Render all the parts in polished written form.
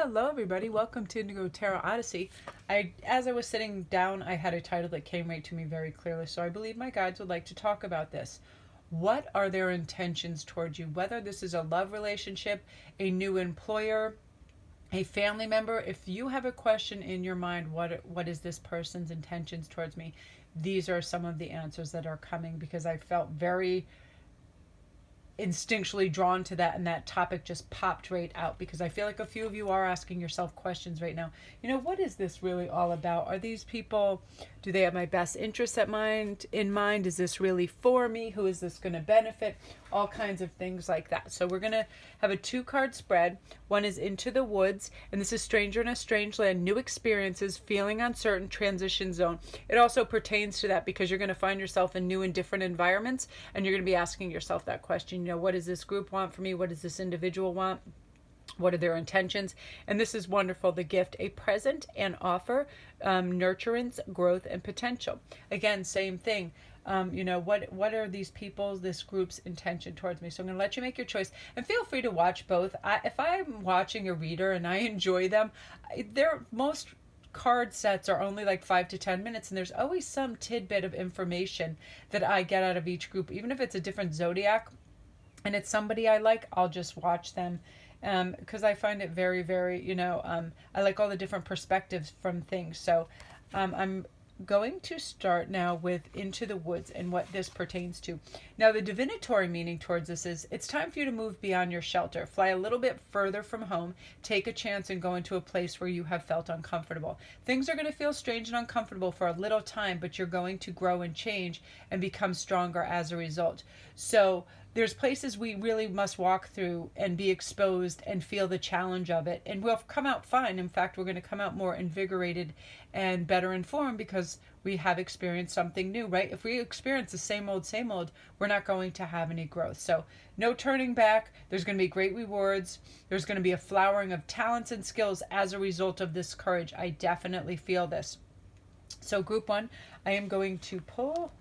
Hello everybody, welcome to Indigo Tarot Odyssey. As I was sitting down, I had a title that came right to me very clearly, so I believe my guides would like to talk about this. What are their intentions towards you? Whether this is a love relationship, a new employer, a family member, if you have a question in your mind, what is this person's intentions towards me? These are some of the answers that are coming because I felt very instinctually drawn to that, and that topic just popped right out because I feel like a few of you are asking yourself questions right now. What is this really all about? Are these people, do they have my best interests in mind? Is this really for me? Who is this going to benefit? All kinds of things like that. So we're going to have a 2-card spread. One is Into the Woods, and this is Stranger in a Strange Land, New Experiences, Feeling Uncertain, Transition Zone. It also pertains to that because you're going to find yourself in new and different environments, and you're going to be asking yourself that question. What does this group want for me? What does this individual want? What are their intentions? And this is wonderful. The gift, a present and offer, nurturance, growth, and potential. Again, same thing. What are these people's, this group's intention towards me? So I'm going to let you make your choice, and feel free to watch both. If I'm watching a reader and I enjoy them, most card sets are only like 5 to 10 minutes, and there's always some tidbit of information that I get out of each group. Even if it's a different zodiac and it's somebody I like, I'll just watch them because I find it very, very, I like all the different perspectives from things. So I'm going to start now with Into the Woods and what this pertains to. Now, the divinatory meaning towards this is it's time for you to move beyond your shelter, fly a little bit further from home, take a chance and go into a place where you have felt uncomfortable. Things are going to feel strange and uncomfortable for a little time, but you're going to grow and change and become stronger as a result. So there's places we really must walk through and be exposed and feel the challenge of it. And we'll come out fine. In fact, we're going to come out more invigorated and better informed because we have experienced something new, right? If we experience the same old, we're not going to have any growth. So no turning back. There's going to be great rewards. There's going to be a flowering of talents and skills as a result of this courage. I definitely feel this. So group 1, I am going to pull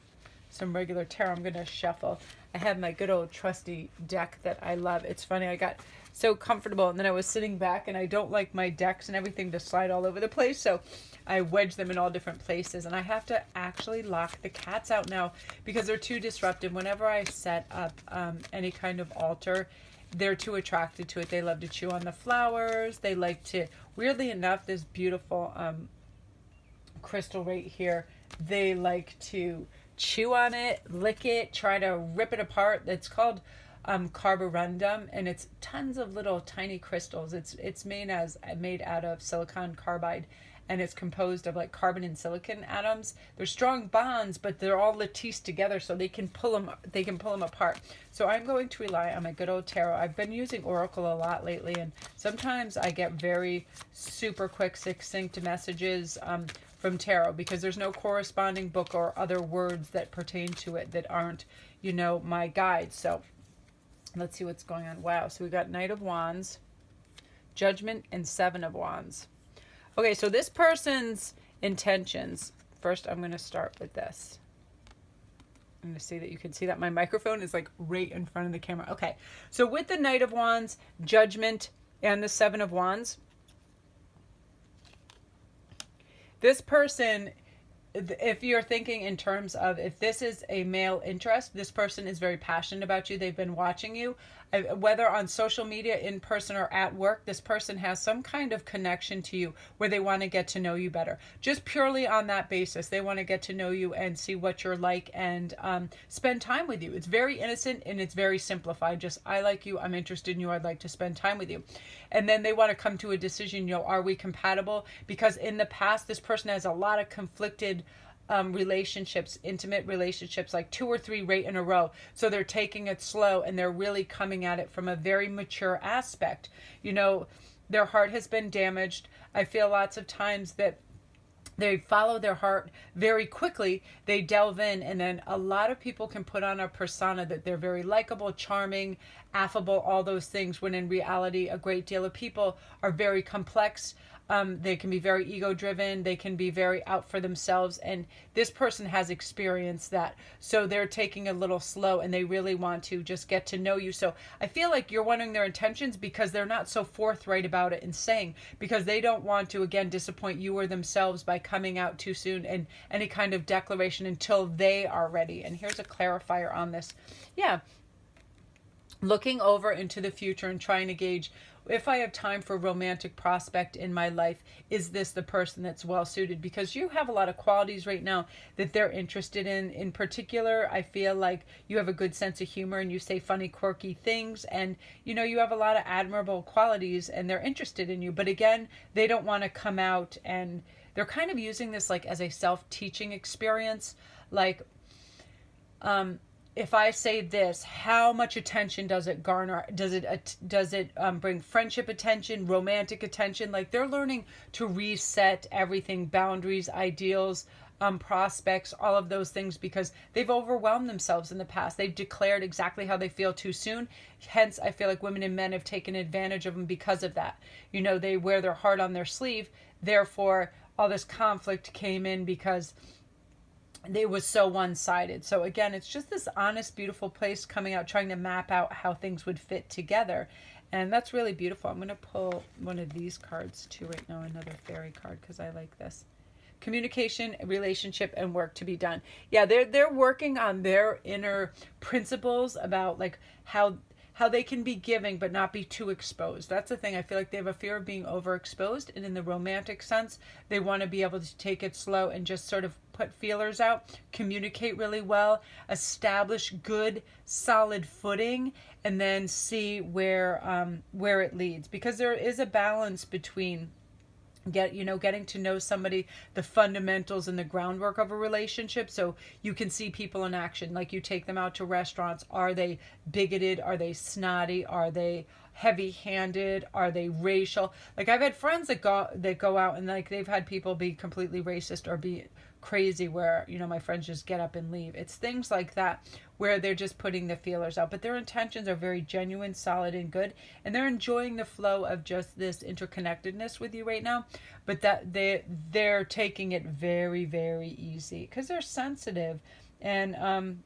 some regular tarot. I'm going to shuffle. I have my good old trusty deck that I love. It's funny, I got so comfortable and then I was sitting back, and I don't like my decks and everything to slide all over the place, so I wedge them in all different places, and I have to actually lock the cats out now because they're too disruptive. Whenever I set up any kind of altar, they're too attracted to it. They love to chew on the flowers. They like to, weirdly enough, this beautiful crystal right here, they like to chew on it, lick it, try to rip it apart. It's called carborundum, and it's tons of little tiny crystals. It's made out of silicon carbide, and it's composed of like carbon and silicon atoms. They're strong bonds, but they're all latticed together, so they can pull them apart. So I'm going to rely on my good old tarot. I've been using Oracle a lot lately, and sometimes I get very super quick, succinct messages from tarot because there's no corresponding book or other words that pertain to it that aren't, my guides. So let's see what's going on. Wow. So we got Knight of Wands, Judgment, and 7 of Wands. Okay, so this person's intentions. First, I'm going to start with this. I'm going to see that you can see that my microphone is like right in front of the camera. Okay, so with the Knight of Wands, Judgment, and the 7 of Wands, this person, if you're thinking in terms of if this is a male interest, this person is very passionate about you. They've been watching you, whether on social media, in person, or at work. This person has some kind of connection to you where they want to get to know you better. Just purely on that basis, they want to get to know you and see what you're like and spend time with you. It's very innocent and it's very simplified. Just, I like you, I'm interested in you, I'd like to spend time with you. And then they want to come to a decision, are we compatible? Because in the past, this person has a lot of conflicted relationships, intimate relationships, like 2 or 3 right in a row. So they're taking it slow and they're really coming at it from a very mature aspect. Their heart has been damaged. I feel lots of times that they follow their heart very quickly. They delve in, and then a lot of people can put on a persona that they're very likable, charming, affable, all those things, when in reality, a great deal of people are very complex. They can be very ego driven. They can be very out for themselves. And this person has experienced that. So they're taking a little slow and they really want to just get to know you. So I feel like you're wondering their intentions because they're not so forthright about it and saying, because they don't want to, again, disappoint you or themselves by coming out too soon and any kind of declaration until they are ready. And here's a clarifier on this. Yeah. Looking over into the future and trying to gauge, if I have time for a romantic prospect in my life, is this the person that's well suited? Because you have a lot of qualities right now that they're interested in. In particular, I feel like you have a good sense of humor and you say funny, quirky things. And, you have a lot of admirable qualities and they're interested in you. But again, they don't want to come out, and they're kind of using this like as a self-teaching experience. Like, if I say this, how much attention does it garner? Does it bring friendship attention, romantic attention? Like, they're learning to reset everything, boundaries, ideals, prospects, all of those things, because they've overwhelmed themselves in the past. They've declared exactly how they feel too soon. Hence, I feel like women and men have taken advantage of them because of that. They wear their heart on their sleeve. Therefore, all this conflict came in because it was so one-sided. So again, it's just this honest, beautiful place coming out, trying to map out how things would fit together. And that's really beautiful. I'm going to pull one of these cards too right now, another fairy card, because I like this. Communication, relationship, and work to be done. Yeah, they're working on their inner principles about like how they can be giving but not be too exposed. That's the thing. I feel like they have a fear of being overexposed, and in the romantic sense, they want to be able to take it slow and just sort of put feelers out, communicate really well, establish good, solid footing, and then see where it leads. Because there is a balance between getting to know somebody, the fundamentals and the groundwork of a relationship, so you can see people in action. Like, you take them out to restaurants. Are they bigoted? Are they snotty? Are they heavy-handed? Are they racial? Like, I've had friends that go out and like they've had people be completely racist or be crazy where my friends just get up and leave. It's things like that where they're just putting the feelers out, but their intentions are very genuine, solid, and good, and they're enjoying the flow of just this interconnectedness with you right now. But that they're taking it very, very easy because they're sensitive, and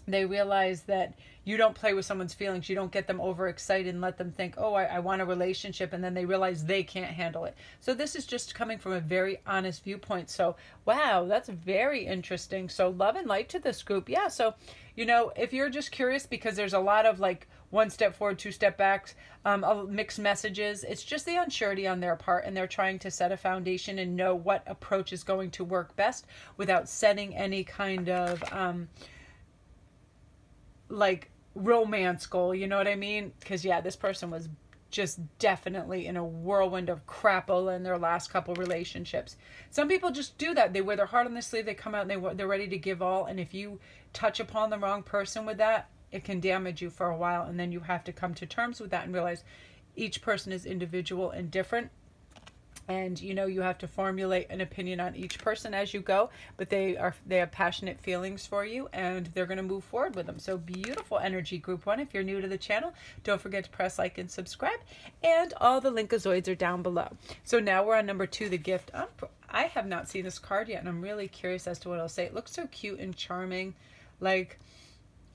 they realize that you don't play with someone's feelings. You don't get them overexcited and let them think, oh, I want a relationship, and then they realize they can't handle it. So this is just coming from a very honest viewpoint. So, wow, that's very interesting. So love and light to this group. Yeah, so, if you're just curious, because there's a lot of like one step forward, two step back, mixed messages. It's just the unsurety on their part, and they're trying to set a foundation and know what approach is going to work best without setting any kind of like romance goal, you know what I mean? Because yeah, this person was just definitely in a whirlwind of crapola in their last couple relationships. Some people just do that. They wear their heart on their sleeve. They come out and they're ready to give all. And if you touch upon the wrong person with that, it can damage you for a while. And then you have to come to terms with that and realize each person is individual and different. And you have to formulate an opinion on each person as you go, but they have passionate feelings for you, and they're going to move forward with them. So beautiful energy, group 1. If you're new to the channel, don't forget to press like and subscribe, and all the linkazoids are down below. So now we're on number 2, the gift. I have not seen this card yet, and I'm really curious as to what it'll say. It looks so cute and charming. Like,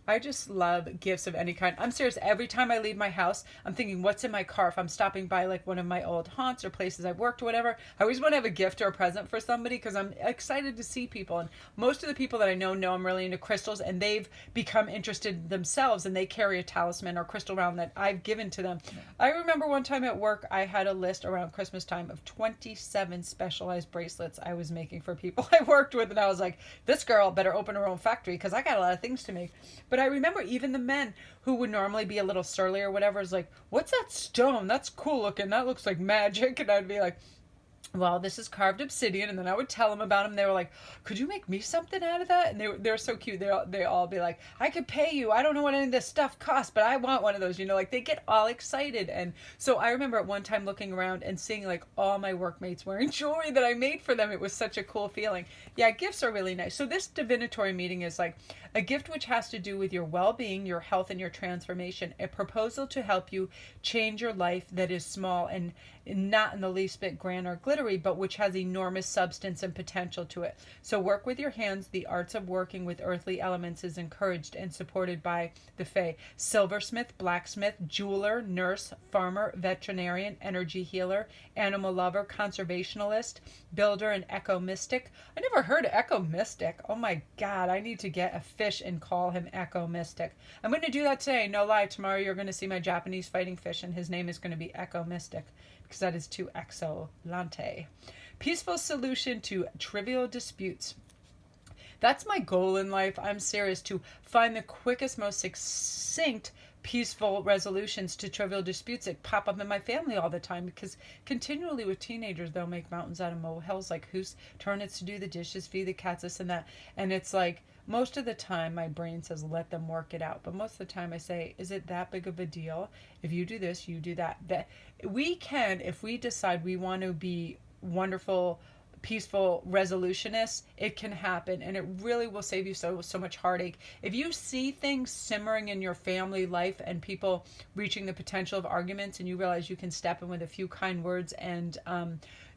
I just love gifts of any kind. I'm serious. Every time I leave my house, I'm thinking, what's in my car? If I'm stopping by like one of my old haunts or places I've worked or whatever, I always want to have a gift or a present for somebody because I'm excited to see people. And most of the people that I know I'm really into crystals, and they've become interested themselves, and they carry a talisman or crystal around that I've given to them. I remember one time at work, I had a list around Christmas time of 27 specialized bracelets I was making for people I worked with. And I was like, this girl better open her own factory because I got a lot of things to make. But I remember even the men who would normally be a little surly or whatever is like, what's that stone? That's cool looking. That looks like magic. And I'd be like, well, this is carved obsidian. And then I would tell them about them. They were like, could you make me something out of that? And they're so cute. They all be like, I could pay you. I don't know what any of this stuff costs, but I want one of those. Like they get all excited. And so I remember at one time looking around and seeing like all my workmates wearing jewelry that I made for them. It was such a cool feeling. Yeah, gifts are really nice. So this divinatory meeting is like A gift which has to do with your well-being, your health, and your transformation. A proposal to help you change your life that is small and not in the least bit grand or glittery, but which has enormous substance and potential to it. So work with your hands. The arts of working with earthly elements is encouraged and supported by the Fae. Silversmith, blacksmith, jeweler, nurse, farmer, veterinarian, energy healer, animal lover, conservationalist, builder, and eco mystic. I never heard of eco mystic. Oh my God, I need to get a fish and call him eco mystic. I'm going to do that today. No lie, tomorrow you're going to see my Japanese fighting fish and his name is going to be eco mystic because that is too excellente. Peaceful solution to trivial disputes. That's my goal in life. I'm serious, to find the quickest, most succinct, peaceful resolutions to trivial disputes that pop up in my family all the time, because continually with teenagers, they'll make mountains out of molehills, like whose turn it's to do the dishes, feed the cats, this and that. And it's like, most of the time my brain says let them work it out, but most of the time I say, is it that big of a deal if you do this, you do that? That we can, if we decide we want to be wonderful, peaceful resolutionists, it can happen, and it really will save you so much heartache. If you see things simmering in your family life and people reaching the potential of arguments, and you realize you can step in with a few kind words and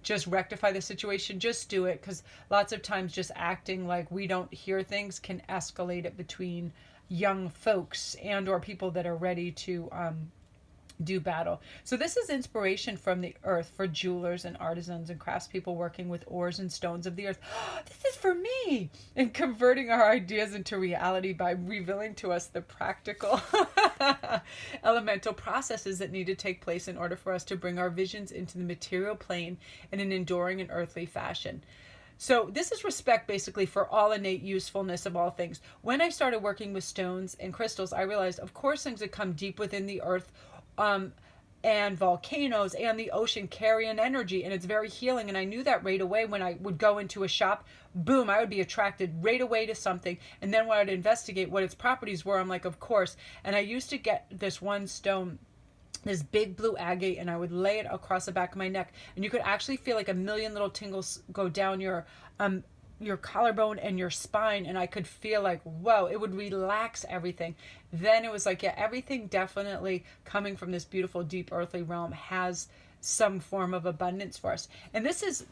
just rectify the situation, just do it, because lots of times just acting like we don't hear things can escalate it between young folks and or people that are ready to do battle. So this is inspiration from the earth for jewelers and artisans and craftspeople working with ores and stones of the earth. This is for me! And converting our ideas into reality by revealing to us the practical elemental processes that need to take place in order for us to bring our visions into the material plane in an enduring and earthly fashion. So this is respect basically for all innate usefulness of all things. When I started working with stones and crystals, I realized, of course, things that come deep within the earth and volcanoes and the ocean carry an energy, and it's very healing. And I knew that right away. When I would go into a shop, boom, I would be attracted right away to something. And then when I'd investigate what its properties were, I'm like, of course. And I used to get this one stone, this big blue agate, and I would lay it across the back of my neck, and you could actually feel like a million little tingles go down your collarbone and your spine, and I could feel like, whoa, it would relax everything. Then it was like, yeah, everything definitely coming from this beautiful, deep, earthly realm has some form of abundance for us. And this is,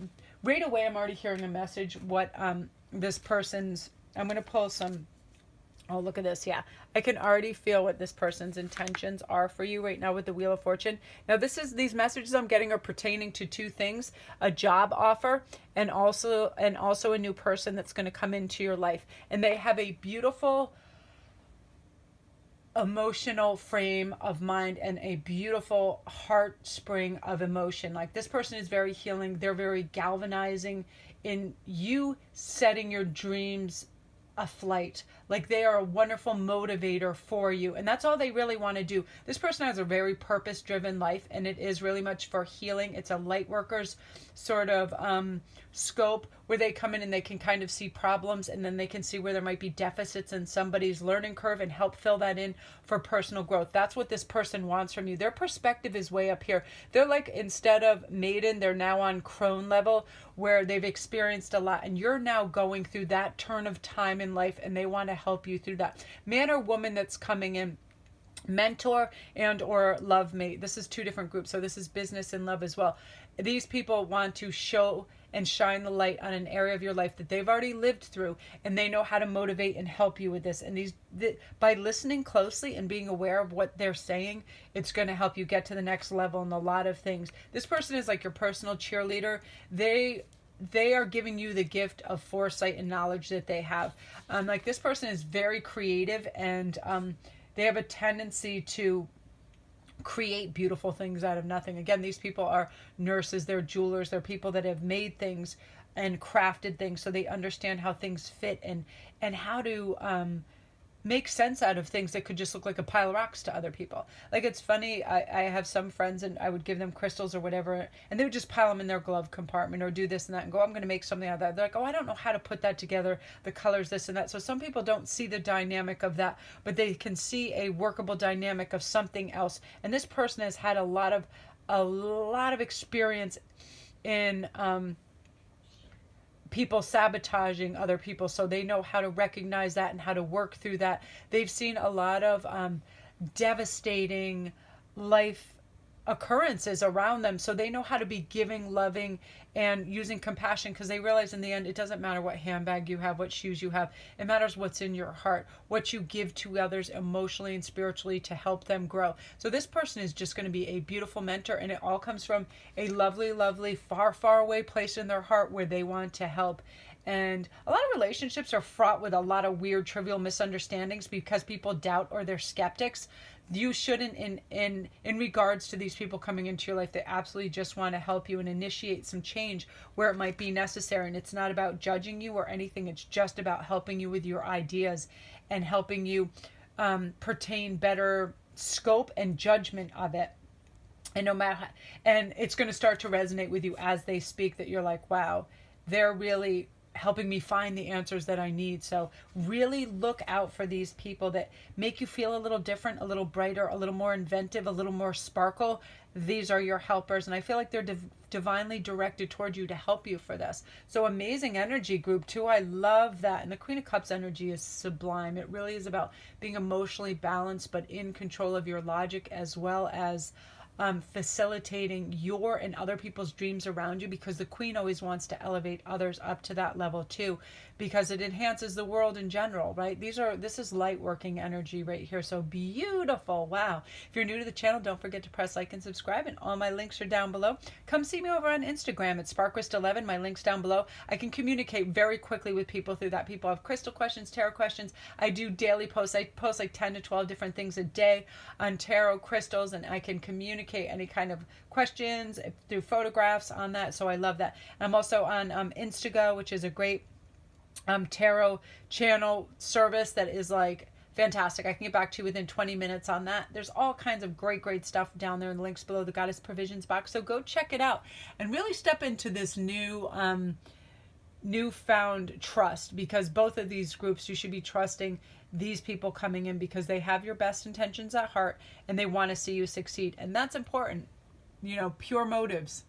right away, I'm already hearing a message, what this person's, I'm going to pull some, oh, look at this. Yeah, I can already feel what this person's intentions are for you right now with the Wheel of Fortune. Now, these messages I'm getting are pertaining to two things: a job offer and also a new person that's going to come into your life. And they have a beautiful emotional frame of mind and a beautiful heart spring of emotion. Like, this person is very healing. They're very galvanizing in you setting your dreams aflight. Like, they are a wonderful motivator for you, and that's all they really want to do. This person has a very purpose driven life, and it is really much for healing. It's a light workers sort of scope, where they come in and they can kind of see problems, and then they can see where there might be deficits in somebody's learning curve and help fill that in for personal growth. That's what this person wants from you. Their perspective is way up here. They're like, instead of maiden, they're now on crone level, where they've experienced a lot, and you're now going through that turn of time in life, and they want to help you through that. Man or woman that's coming in, mentor and or love mate. This is two different groups, so this is business and love as well. These people want to show and shine the light on an area of your life that they've already lived through, and they know how to motivate and help you with this. And by listening closely and being aware of what they're saying, it's going to help you get to the next level in a lot of things. This person is like your personal cheerleader. They are giving you the gift of foresight and knowledge that they have. Like, this person is very creative, and they have a tendency to create beautiful things out of nothing. Again, these people are nurses, they're jewelers, they're people that have made things and crafted things, so they understand how things fit and how to make sense out of things that could just look like a pile of rocks to other people. Like, it's funny, I have some friends, and I would give them crystals or whatever, and they would just pile them in their glove compartment or do this and that and go, I'm going to make something out of that. They're like, oh, I don't know how to put that together, the colors, this and that. So some people don't see the dynamic of that, but they can see a workable dynamic of something else. And this person has had a lot of experience in people sabotaging other people, so they know how to recognize that and how to work through that. They've seen a lot of devastating life occurrences around them, so they know how to be giving, loving, and using compassion, because they realize in the end it doesn't matter what handbag you have, what shoes you have. It matters what's in your heart, what you give to others emotionally and spiritually to help them grow. So this person is just going to be a beautiful mentor, and it all comes from a lovely, lovely, far, far away place in their heart where they want to help. And a lot of relationships are fraught with a lot of weird, trivial misunderstandings because people doubt or they're skeptics. You shouldn't, in regards to these people coming into your life, they absolutely just want to help you and initiate some change where it might be necessary. And it's not about judging you or anything. It's just about helping you with your ideas and helping you pertain better scope and judgment of it. And no matter how, and it's going to start to resonate with you as they speak, that you're like, wow, they're really helping me find the answers that I need. So really look out for these people that make you feel a little different, a little brighter, a little more inventive, a little more sparkle. These are your helpers, and I feel like they're divinely directed toward you to help you for this. So amazing energy, group 2. I love that. And the Queen of Cups energy is sublime. It really is about being emotionally balanced but in control of your logic, as well as facilitating your and other people's dreams around you, because the Queen always wants to elevate others up to that level too, because it enhances the world in general, right? This is light working energy right here. So beautiful. Wow. If you're new to the channel, don't forget to press like and subscribe, and all my links are down below. Come see me over on Instagram at SparkWrist11. My link's down below. I can communicate very quickly with people through that. People have crystal questions, tarot questions. I do daily posts. I post like 10 to 12 different things a day on tarot, crystals, and I can communicate any kind of questions through photographs on that. So I love that. And I'm also on Instantgo, which is a great tarot channel service that is like fantastic. I can get back to you within 20 minutes on that. There's all kinds of great stuff down there in the links below the Goddess Provisions box. So go check it out and really step into this newfound trust, because both of these groups, you should be trusting these people coming in because they have your best intentions at heart and they want to see you succeed. And that's important, pure motives.